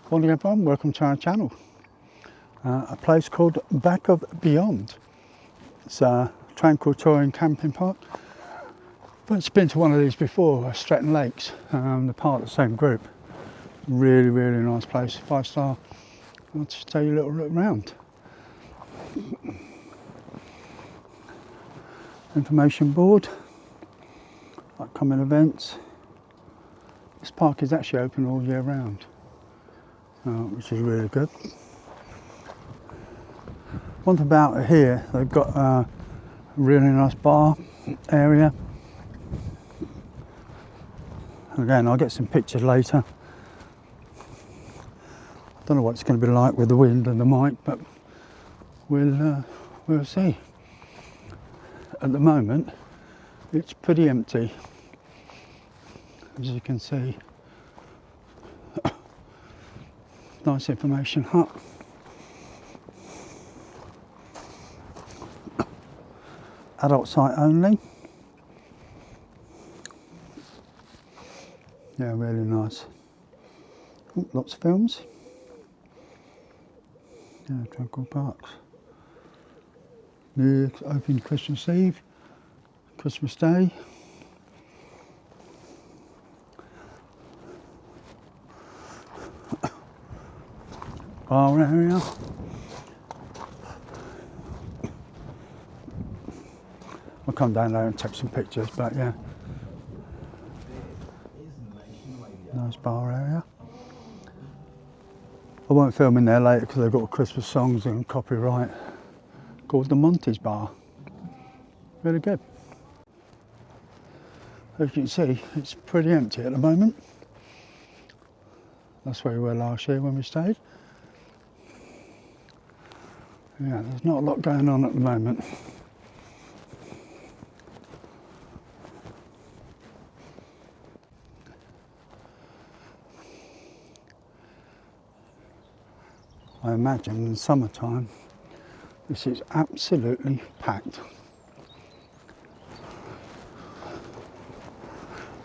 Morning everyone, welcome to our channel. A place called Back of Beyond. It's a tranquil touring camping park. But it's been to one of these before, Stratton Lakes. They're part of the same group. Really, really nice place, 5-star. I'll just take you a little look around. Information board, upcoming events. This park is actually open all year round, which is really good. One thing about here, they've got a really nice bar area. Again, I'll get some pictures later. I don't know what it's going to be like with the wind and the mic, but we'll see. At the moment, it's pretty empty, as you can see. Nice information hut. Adult site only. Yeah, really nice. Ooh, lots of films. Yeah, tranquil parks. New open Christmas Eve, Christmas Day. Bar area. I'll come down there and take some pictures, but yeah. Nice bar area. I won't film in there later because they've got Christmas songs and copyright. Called the Monty's Bar. Really good. As you can see, it's pretty empty at the moment. That's where we were last year when we stayed. Yeah, there's not a lot going on at the moment. I imagine in the summertime this is absolutely packed.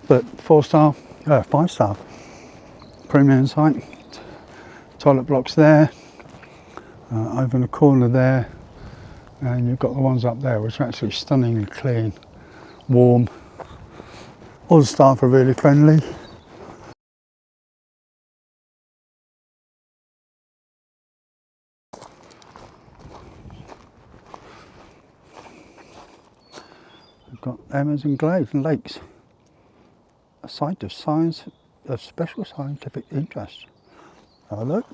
But 5-star premium site. Toilet blocks there, over in the corner there, and you've got the ones up there which are actually stunningly clean, warm. All the staff are really friendly. We've got Amazon Glades and Lakes, a site of science of special scientific interest. Have a look.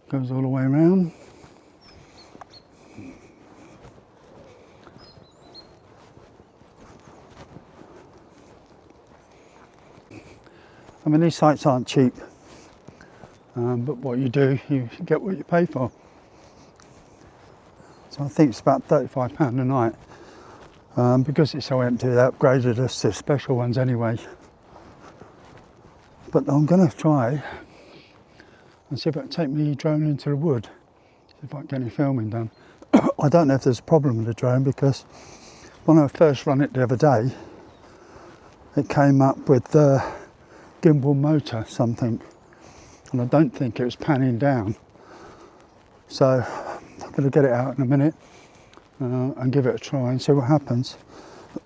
Goes all the way around. I mean, these sites aren't cheap, but what you do, you get what you pay for. So I think it's about £35 a night. Because it's so empty, they upgraded us to special ones anyway. But I'm going to try and see if I can take my drone into the wood, see if I can get any filming done. I don't know if there's a problem with the drone, because when I first ran it the other day, it came up with the gimbal motor something, and I don't think it was panning down. So I'm going to get it out in a minute and give it a try and see what happens.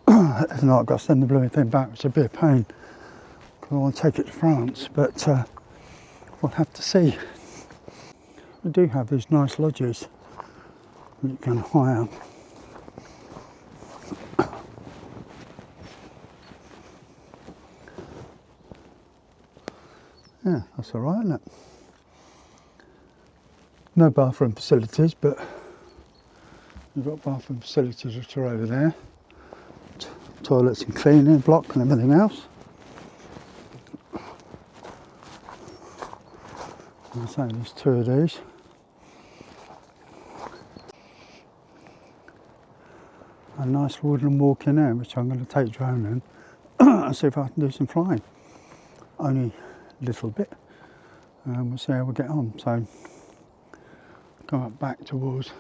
If not, I've got to send the blooming thing back, which would be a pain, because I want to take it to France, but we'll have to see. We do have these nice lodges that you can hire. Yeah, that's all right, isn't it? No bathroom facilities, but we've got bathroom facilities which are over there. Toilets and cleaning block and everything else. I'm saying there's two of these. A nice woodland walk in there, which I'm going to take drone in and see if I can do some flying. Only a little bit. We'll see how we get on. So, go up back towards.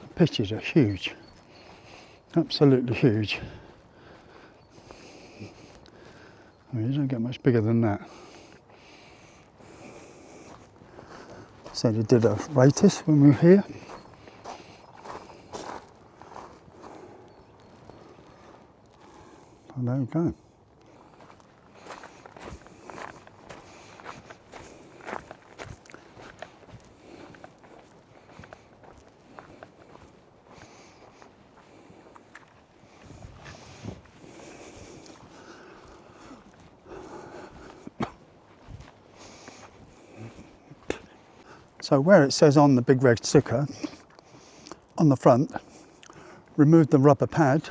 The pitches are huge, absolutely huge. I mean, you don't get much bigger than that. So they did a radius when we were here. And there you go. So where it says on the big red sticker, on the front, remove the rubber pad,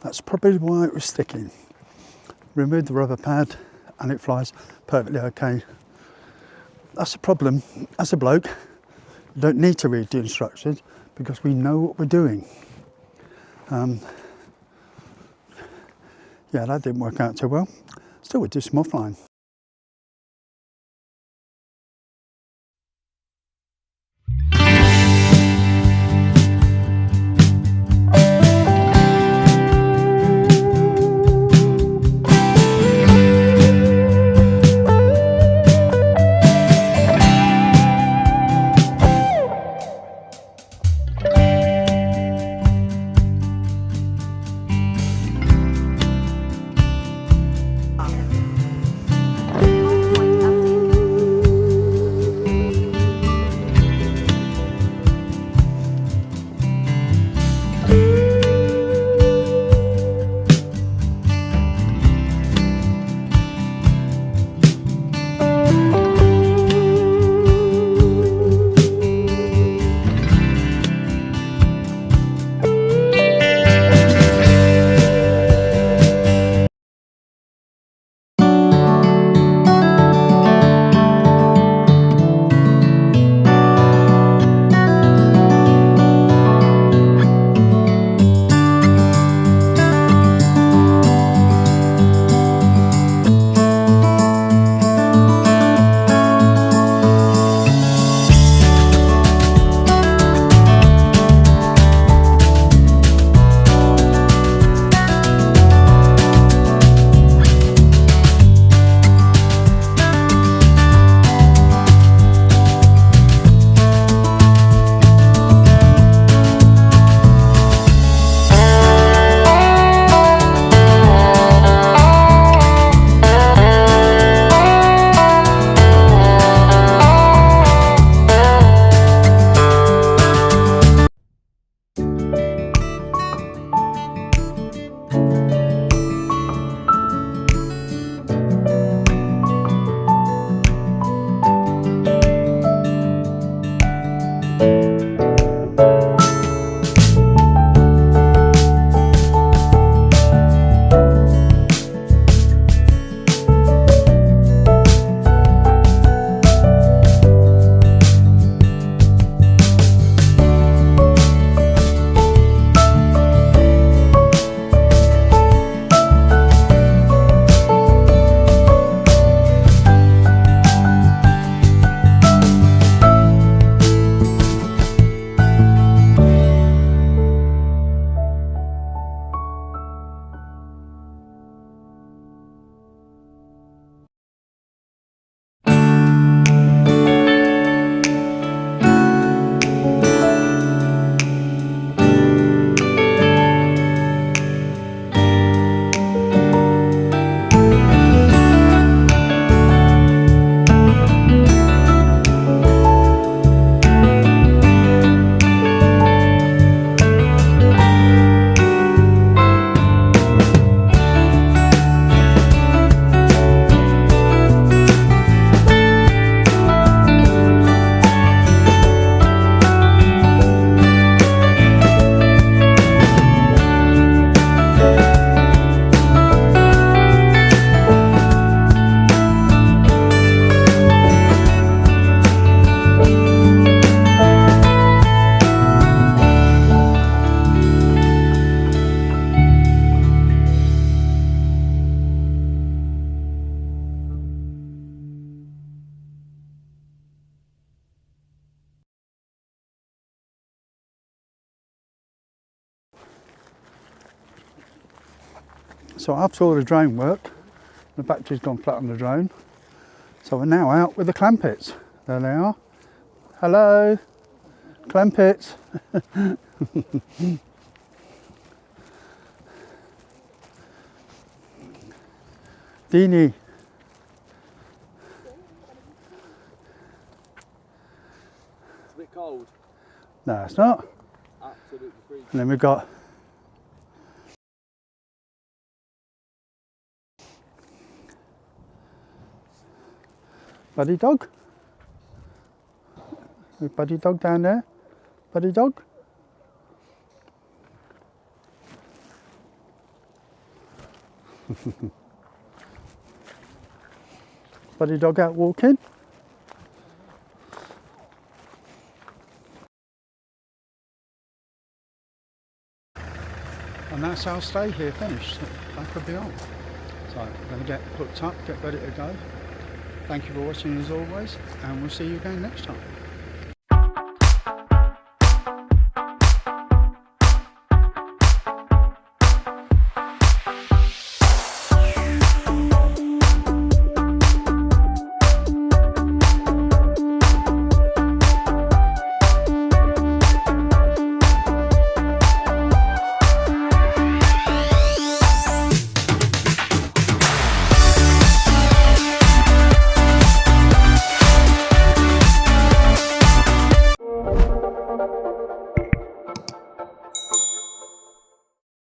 that's probably why it was sticking. Remove the rubber pad and it flies perfectly okay. That's a problem. As a bloke, you don't need to read the instructions because we know what we're doing. Yeah, that didn't work out too well. Still, we do some offline. So after all the drone work, The battery's gone flat on the drone. So we're now out with the clampets. There they are. Hello, clampets. Dini. It's a bit cold. No, it's not. Absolutely freezing. And then we've got Buddy Dog. Buddy Dog down there. Buddy Dog. Buddy Dog out walking. And that's our stay here finished. Back of the on. So I'm going to get hooked up, get ready to go. Thank you for watching as always, and we'll see you again next time.